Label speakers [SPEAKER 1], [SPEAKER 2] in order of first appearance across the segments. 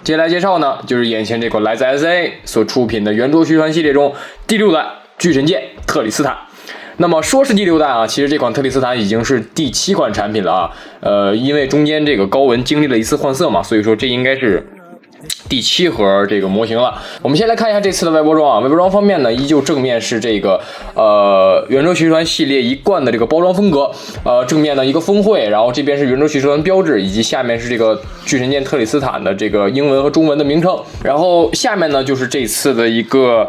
[SPEAKER 1] 接下来介绍呢，就是眼前这款来自 SNA 所出品的圆桌虚传系列中第6弹巨神剑特里斯坦。那么说是第6弹啊，其实这款特里斯坦已经是第7款产品了啊。因为中间这个高文经历了一次换色嘛，所以说这应该是第7盒这个模型了。我们先来看一下这次的外包装啊，外包装方面呢，依旧正面是这个圆桌虚传系列一贯的这个包装风格，正面呢一个峰会，然后这边是圆桌虚传标志，以及下面是这个巨神剑特里斯坦的这个英文和中文的名称，然后下面呢就是这次的一个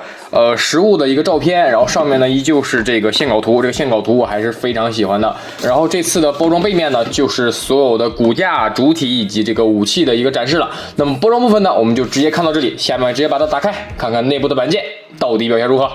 [SPEAKER 1] 实物的一个照片，然后上面呢依旧是这个线稿图，这个线稿图我还是非常喜欢的。然后这次的包装背面呢，就是所有的骨架、主体以及这个武器的一个展示了。那么包装部分呢，我们就直接看到这里，下面直接把它打开，看看内部的板件到底表现如何。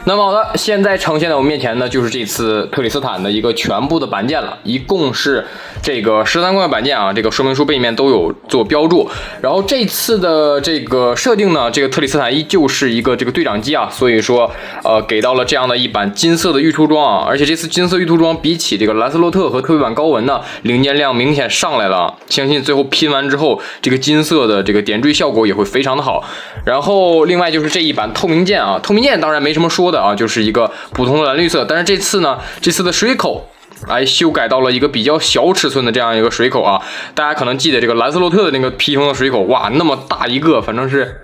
[SPEAKER 1] 那么好的，现在呈现在我们面前呢，就是这次特里斯坦的一个全部的板件了，一共是这个13块板件啊，这个说明书背面都有做标注。然后这次的这个设定呢，这个特里斯坦依旧是一个这个对讲机啊，所以说给到了这样的一版金色的预涂装啊，而且这次金色预涂装比起这个兰斯洛特和特别版高文呢，零件量明显上来了，相信最后拼完之后，这个金色的这个点缀效果也会非常的好。然后另外就是这一版透明件啊，透明件当然没什么说的啊，就是一个普通的蓝绿色，但是这次呢，这次的水口修改到了一个比较小尺寸的这样一个水口啊，大家可能记得这个兰斯洛特的那个披风的水口，哇，那么大一个，反正是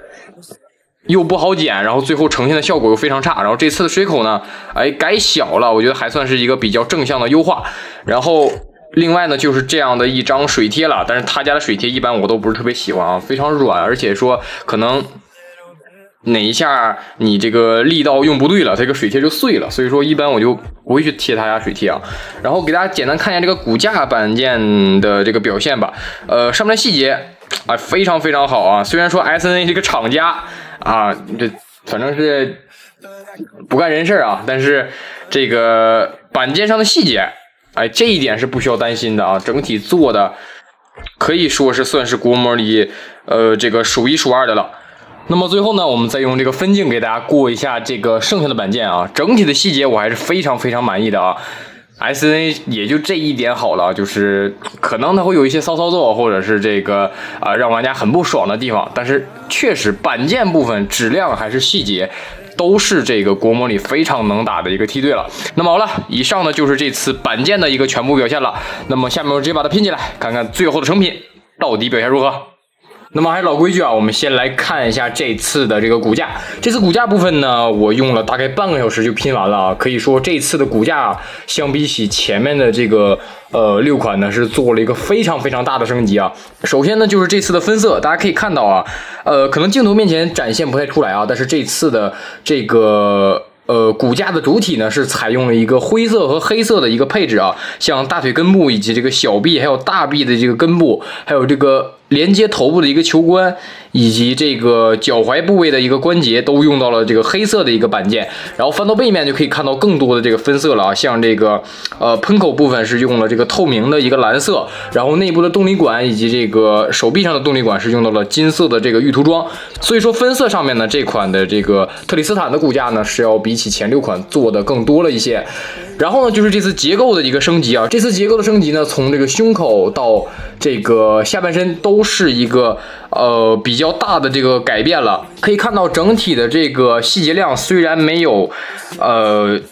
[SPEAKER 1] 又不好剪，然后最后呈现的效果又非常差。然后这次的水口呢，改小了，我觉得还算是一个比较正向的优化。然后另外呢，就是这样的一张水贴了，但是他家的水贴一般我都不是特别喜欢啊，非常软，而且说可能哪一下你这个力道用不对了，这个水贴就碎了，所以说一般我就不会去贴他家水贴啊。然后给大家简单看一下这个骨架板件的这个表现吧，上面的细节非常非常好啊。虽然说 SNA 这个厂家啊，这反正是不干人事啊，但是这个板件上的细节，这一点是不需要担心的啊。整体做的可以说是算是国模里这个数1数2的了。那么最后呢，我们再用这个分镜给大家过一下这个剩下的板件啊，整体的细节我还是非常非常满意的啊。SNA 也就这一点好了，就是可能它会有一些骚作，或者是这个让玩家很不爽的地方，但是确实板件部分质量还是细节都是这个国模里非常能打的一个梯队了。那么好了，以上呢就是这次板件的一个全部表现了。那么下面我直接把它拼起来，看看最后的成品到底表现如何。那么还是老规矩啊，我们先来看一下这次的这个骨架。这次骨架部分呢，我用了大概半个小时就拼完了啊。可以说这次的骨架相比起前面的这个6款呢，是做了一个非常非常大的升级啊。首先呢，就是这次的分色，大家可以看到啊，可能镜头面前展现不太出来啊，但是这次的这个骨架的主体呢是采用了一个灰色和黑色的一个配置啊，像大腿根部以及这个小臂还有大臂的这个根部，还有这个连接头部的一个球冠，以及这个脚踝部位的一个关节都用到了这个黑色的一个板件。然后翻到背面就可以看到更多的这个分色了啊，像这个喷口部分是用了这个透明的一个蓝色，然后内部的动力管以及这个手臂上的动力管是用到了金色的这个预涂装。所以说分色上面呢，这款的这个特里斯坦的骨架呢是要比起前6款做的更多了一些。然后呢，就是这次结构的一个升级啊，这次结构的升级呢，从这个胸口到这个下半身都是一个比较大的这个改变了。可以看到整体的这个细节量虽然没有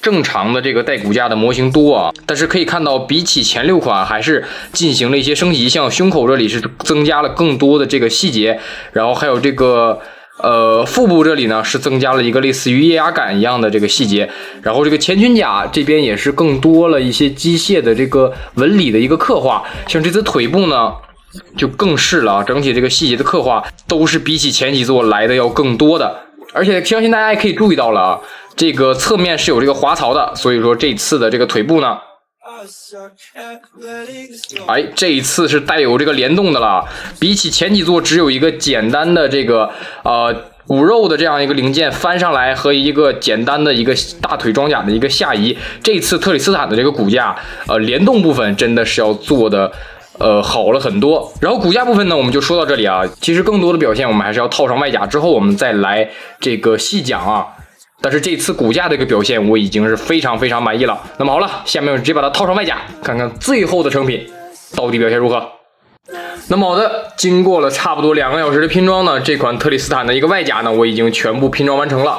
[SPEAKER 1] 正常的这个带骨架的模型多啊，但是可以看到比起前6款还是进行了一些升级，像胸口这里是增加了更多的这个细节，然后还有这个腹部这里呢是增加了一个类似于液压杆一样的这个细节，然后这个前裙甲这边也是更多了一些机械的这个纹理的一个刻画，像这次腿部呢就更是了啊，整体这个细节的刻画都是比起前几座来的要更多的。而且相信大家也可以注意到了啊，这个侧面是有这个滑槽的，所以说这次的这个腿部呢这一次是带有这个联动的了，比起前几座只有一个简单的这个骨肉的这样一个零件翻上来和一个简单的一个大腿装甲的一个下移，这次特里斯坦的这个骨架联动部分真的是要做的好了很多。然后骨架部分呢我们就说到这里啊，其实更多的表现我们还是要套上外甲之后我们再来这个细讲啊。但是这次骨架的一个表现我已经是非常非常满意了。那么好了，下面我直接把它套上外甲，看看最后的成品到底表现如何。那么好的，经过了差不多2个小时的拼装呢，这款特里斯坦的一个外甲呢，我已经全部拼装完成了。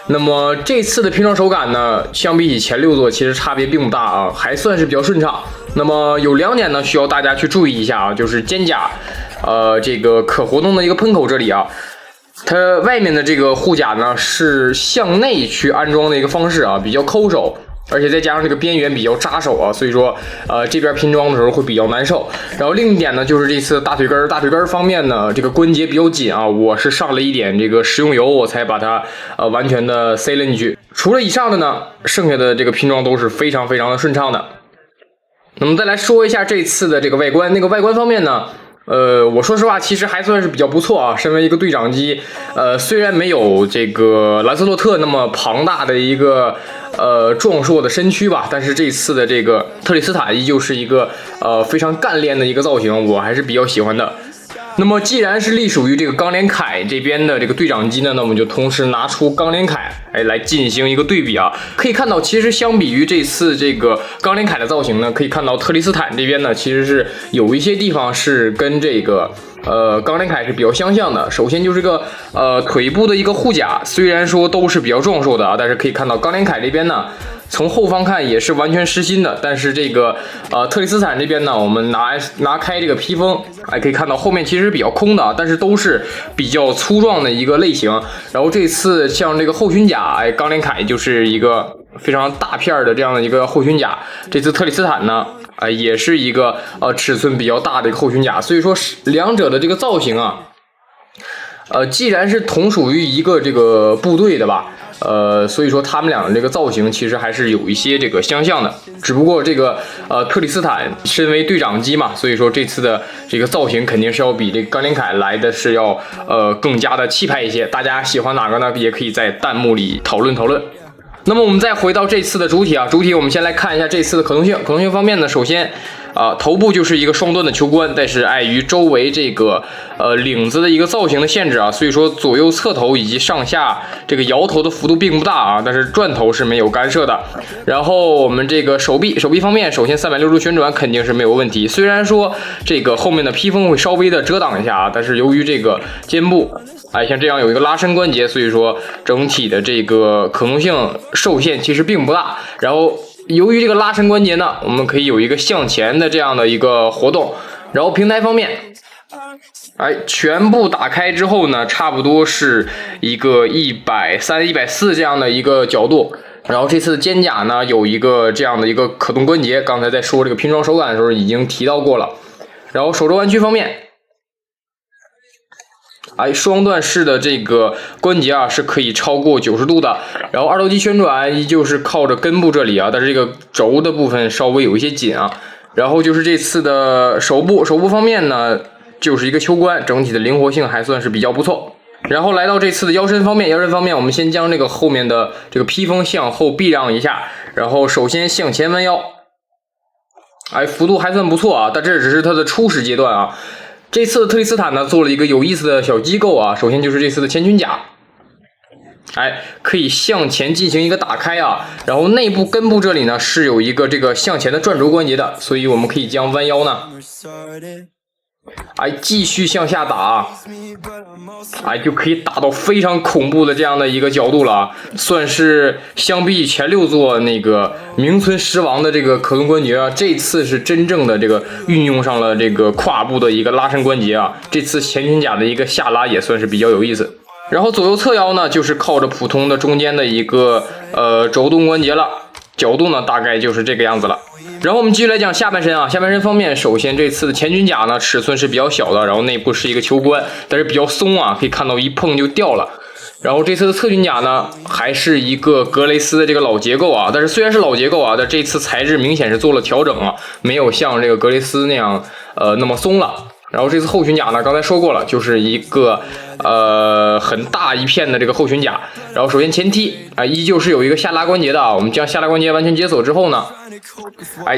[SPEAKER 1] 那么这次的拼装手感呢，相比起前6座其实差别并不大啊，还算是比较顺畅。那么有2点呢，需要大家去注意一下啊，就是肩甲，这个可活动的一个喷口这里啊，它外面的这个护甲呢是向内去安装的一个方式啊，比较抠手。而且再加上这个边缘比较扎手啊，所以说这边拼装的时候会比较难受。然后另一点呢，就是这次大腿根方面呢，这个关节比较紧啊，我是上了一点这个食用油，我才把它完全的塞了进去。除了以上的呢，剩下的这个拼装都是非常的顺畅的。那么再来说一下这次的这个外观，那个外观方面呢，我说实话，其实还算是比较不错啊。身为一个对讲机，虽然没有这个兰斯洛特那么庞大的一个壮硕的身躯吧，但是这次的这个特里斯坦依旧是一个非常干练的一个造型，我还是比较喜欢的。那么既然是隶属于这个钢联铠这边的这个对讲机呢，那我们就同时拿出钢联铠来进行一个对比啊。可以看到，其实相比于这次这个钢联铠的造型呢，可以看到特里斯坦这边呢，其实是有一些地方是跟这个钢联铠是比较相像的。首先就是这个腿部的一个护甲，虽然说都是比较壮硕的啊，但是可以看到钢联铠这边呢，从后方看也是完全实心的，但是这个特里斯坦这边呢，我们拿开这个披风，可以看到后面其实比较空的，但是都是比较粗壮的一个类型。然后这次像这个后裙甲，钢联铠就是一个非常大片的这样的一个后裙甲。这次特里斯坦呢，也是一个尺寸比较大的一个后裙甲，所以说两者的这个造型啊，既然是同属于一个这个部队的吧。所以说他们俩的这个造型其实还是有一些这个相像的，只不过这个特里斯坦身为对讲机嘛，所以说这次的这个造型肯定是要比这个钢联铠来的是要更加的气派一些。大家喜欢哪个呢？也可以在弹幕里讨论讨论。那么我们再回到这次的主体啊，主体我们先来看一下这次的可动性。可动性方面呢，首先头部就是一个双端的球冠，但是碍于周围这个领子的一个造型的限制啊，所以说左右侧头以及上下这个摇头的幅度并不大啊，但是转头是没有干涉的。然后我们这个手臂方面，首先360度旋转肯定是没有问题，虽然说这个后面的披风会稍微的遮挡一下啊，但是由于这个肩部像这样有一个拉伸关节，所以说整体的这个可动性受限其实并不大。然后由于这个拉伸关节呢，我们可以有一个向前的这样的一个活动。然后平台方面，全部打开之后呢，差不多是一个130、140这样的一个角度。然后这次的肩甲呢，有一个这样的一个可动关节，刚才在说这个拼装手感的时候已经提到过了。然后手肘弯曲方面，双段式的这个关节啊是可以超过90度的。然后二头肌旋转依旧是靠着根部这里啊，但是这个轴的部分稍微有一些紧啊。然后就是这次的手部方面呢，就是一个球冠，整体的灵活性还算是比较不错。然后来到这次的腰身方面，我们先将这个后面的这个披风向后避让一下，然后首先向前弯腰，幅度还算不错啊，但这只是它的初始阶段啊。这次的特里斯坦呢，做了一个有意思的小机构啊，首先就是这次的前裙甲，可以向前进行一个打开啊，然后内部根部这里呢是有一个这个向前的转轴关节的，所以我们可以将弯腰呢，继续向下打，就可以打到非常恐怖的这样的一个角度了啊，算是相比前6座那个名存实亡的这个可动关节啊，这次是真正的这个运用上了这个胯部的一个拉伸关节啊，这次前裙甲的一个下拉也算是比较有意思。然后左右侧腰呢，就是靠着普通的中间的一个轴动关节了，角度呢大概就是这个样子了。然后我们继续来讲下半身啊，下半身方面，首先这次的前裙甲呢尺寸是比较小的，然后内部是一个球冠，但是比较松啊，可以看到一碰就掉了。然后这次的侧裙甲呢，还是一个格雷斯的这个老结构啊，但是虽然是老结构啊，但这次材质明显是做了调整啊，没有像这个格雷斯那样那么松了。然后这次后裙甲呢，刚才说过了，就是一个很大一片的这个后裙甲。然后首先前踢依旧是有一个下拉关节的啊，我们将下拉关节完全解锁之后呢，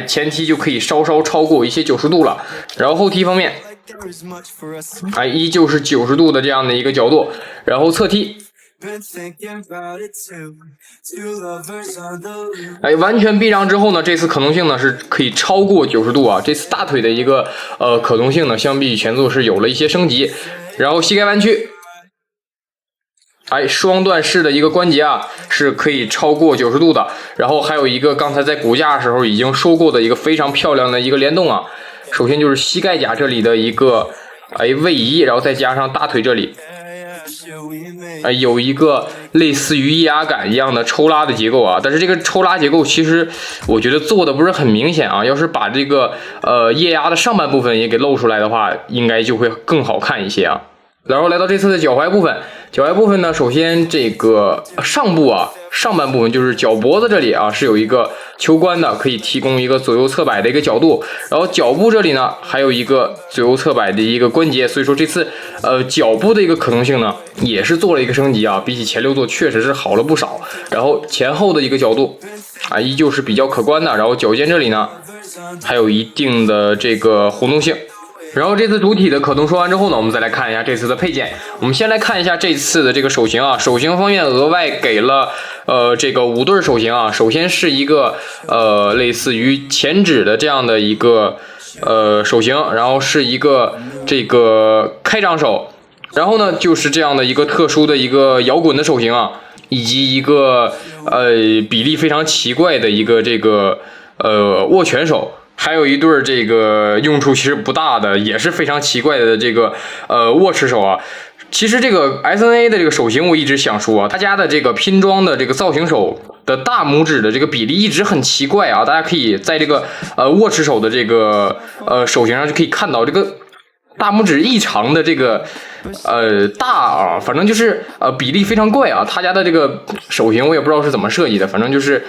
[SPEAKER 1] 前踢就可以稍稍超过一些90度了。然后后踢方面，依旧是90度的这样的一个角度。然后侧踢哎，完全避让之后呢，这次可动性呢是可以超过90度啊。这次大腿的一个可动性呢，相比前作是有了一些升级。然后膝盖弯曲，哎，双段式的一个关节啊，是可以超过90度的。然后还有一个刚才在骨架的时候已经说过的一个非常漂亮的一个联动啊。首先就是膝盖甲这里的一个位移，然后再加上大腿这里。有一个类似于液压杆一样的抽拉的结构啊，但是这个抽拉结构其实我觉得做的不是很明显啊。要是把这个液压的上半部分也给露出来的话，应该就会更好看一些啊。然后来到这次的脚踝部分，脚踝部分呢，首先这个上部啊，上半部分就是脚脖子这里啊，是有一个球关的，可以提供一个左右侧摆的一个角度。然后脚部这里呢，还有一个左右侧摆的一个关节，所以说这次脚部的一个可动性呢，也是做了一个升级啊，比起前6座确实是好了不少。然后前后的一个角度啊，依旧是比较可观的。然后脚尖这里呢，还有一定的这个活动性。然后这次主体的可动说完之后呢，我们再来看一下这次的配件。我们先来看一下这次的这个手型啊，手型方面额外给了这个5对手型啊。首先是一个类似于前指的这样的一个手型，然后是一个这个开掌手，然后呢就是这样的一个特殊的一个摇滚的手型啊，以及一个比例非常奇怪的一个这个握拳手。还有一对这个用处其实不大的，也是非常奇怪的这个握持手啊。其实这个 SNA 的这个手型我一直想说啊，大家的这个拼装的这个造型手的大拇指的这个比例一直很奇怪啊。大家可以在这个握持手的这个手型上就可以看到这个大拇指异常的这个大啊，反正就是比例非常怪啊。他家的这个手型我也不知道是怎么设计的，反正就是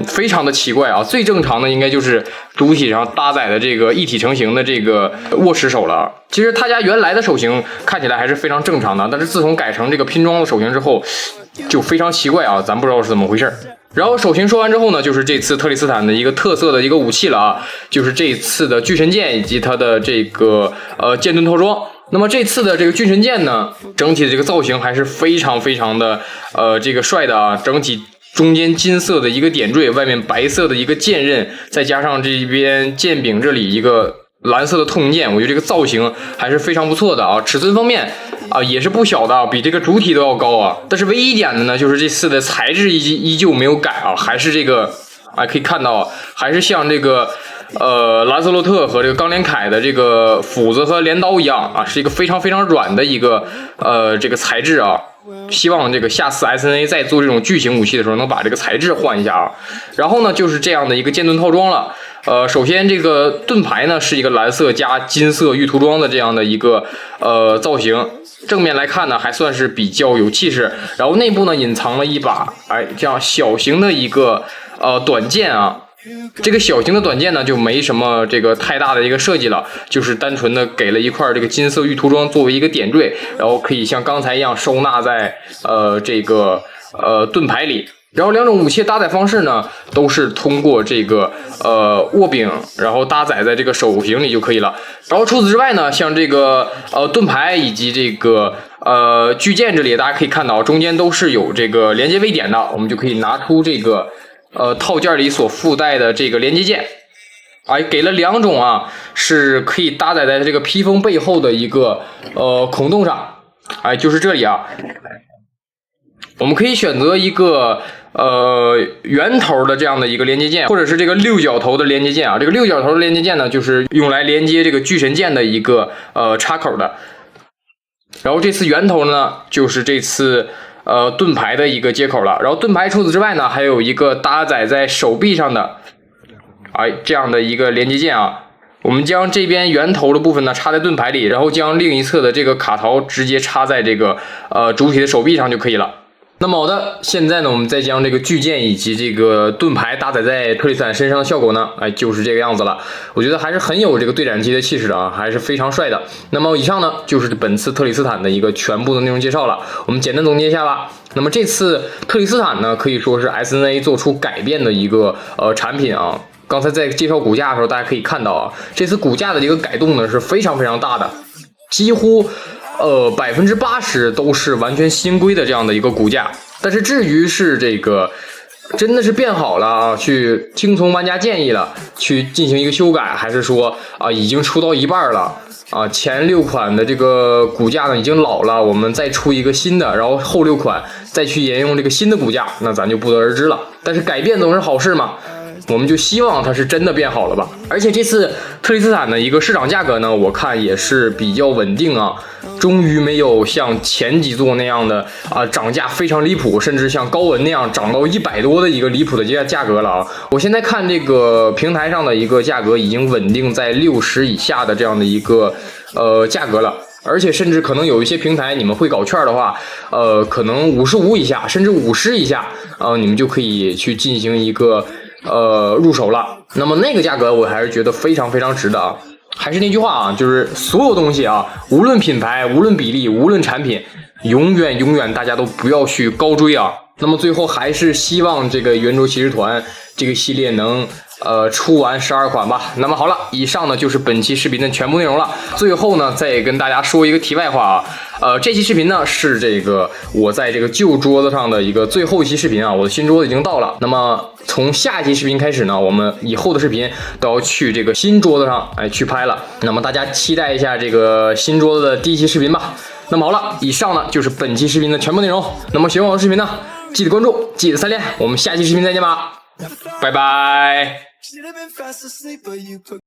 [SPEAKER 1] 非常的奇怪啊。最正常的应该就是主体上搭载的这个一体成型的这个握持手了。其实他家原来的手型看起来还是非常正常的，但是自从改成这个拼装的手型之后，就非常奇怪啊，咱不知道是怎么回事。然后手型说完之后呢，就是这次特里斯坦的一个特色的一个武器了啊，就是这次的巨神剑以及它的这个剑盾套装。那么这次的这个巨神剑呢，整体的这个造型还是非常非常的这个帅的啊，整体中间金色的一个点缀，外面白色的一个剑刃，再加上这边剑柄这里一个蓝色的痛剑，我觉得这个造型还是非常不错的啊。尺寸方面啊也是不小的，比这个主体都要高啊。但是唯一一点的呢，就是这次的材质依旧没有改啊，还是这个可以看到还是像这个兰瑟洛特和这个钢连铠的这个斧子和镰刀一样啊，是一个非常非常软的一个这个材质啊。希望这个下次 SNA 在做这种巨型武器的时候能把这个材质换一下啊。然后呢就是这样的一个剑盾套装了。首先这个盾牌呢是一个蓝色加金色玉涂装的这样的一个造型，正面来看呢还算是比较有气势。然后内部呢隐藏了一把这样小型的一个短剑啊。这个小型的短剑呢就没什么这个太大的一个设计了，就是单纯的给了一块这个金色玉涂装作为一个点缀，然后可以像刚才一样收纳在这个盾牌里。然后两种武器搭载方式呢都是通过这个握柄然后搭载在这个手型里就可以了。然后除此之外呢，像这个盾牌以及这个巨剑这里大家可以看到中间都是有这个连接位点的，我们就可以拿出这个套件里所附带的这个连接件，给了2种啊，是可以搭载在这个披风背后的一个孔洞上，就是这里啊，我们可以选择一个圆头的这样的一个连接件，或者是这个6角头的连接件啊。这个6角头的连接件呢，就是用来连接这个巨神剑的一个插口的。然后这次圆头呢，就是这次盾牌的一个接口了。然后盾牌除此之外呢，还有一个搭载在手臂上的这样的一个连接件啊。我们将这边圆头的部分呢插在盾牌里，然后将另一侧的这个卡槽直接插在这个主体的手臂上就可以了。那么好的，现在呢我们再将这个巨剑以及这个盾牌搭载在特里斯坦身上的效果呢就是这个样子了。我觉得还是很有这个对斩机的气势的啊，还是非常帅的。那么以上呢就是本次特里斯坦的一个全部的内容介绍了，我们简单总结一下吧。那么这次特里斯坦呢可以说是 SNA 做出改变的一个产品啊。刚才在介绍骨架的时候大家可以看到啊，这次骨架的一个改动呢是非常非常大的，几乎80%都是完全新规的这样的一个骨架。但是至于是这个真的是变好了啊，去听从玩家建议了，去进行一个修改，还是说啊已经出到一半了啊，前6款的这个骨架呢已经老了，我们再出一个新的，然后后6款再去沿用这个新的骨架，那咱就不得而知了。但是改变总是好事嘛，我们就希望它是真的变好了吧。而且这次特里斯坦的一个市场价格呢，我看也是比较稳定啊，终于没有像前几座那样的涨价非常离谱，甚至像高文那样涨到100多的一个离谱的价格了啊。我现在看这个平台上的一个价格已经稳定在60以下的这样的一个价格了。而且甚至可能有一些平台，你们会搞券的话，可能55以下，甚至50以下，你们就可以去进行一个入手了。那么那个价格我还是觉得非常非常值的啊。还是那句话啊，就是所有东西啊，无论品牌，无论比例，无论产品，永远大家都不要去高追啊。那么最后还是希望这个圆桌骑士团这个系列能出完12款吧。那么好了，以上呢就是本期视频的全部内容了。最后呢再跟大家说一个题外话啊，这期视频呢是这个我在这个旧桌子上的一个最后一期视频啊，我的新桌子已经到了。那么从下一期视频开始呢，我们以后的视频都要去这个新桌子上去拍了。那么大家期待一下这个新桌子的第一期视频吧。那么好了，以上呢就是本期视频的全部内容。那么喜欢我的视频呢，记得关注，记得3连，我们下期视频再见吧，拜拜。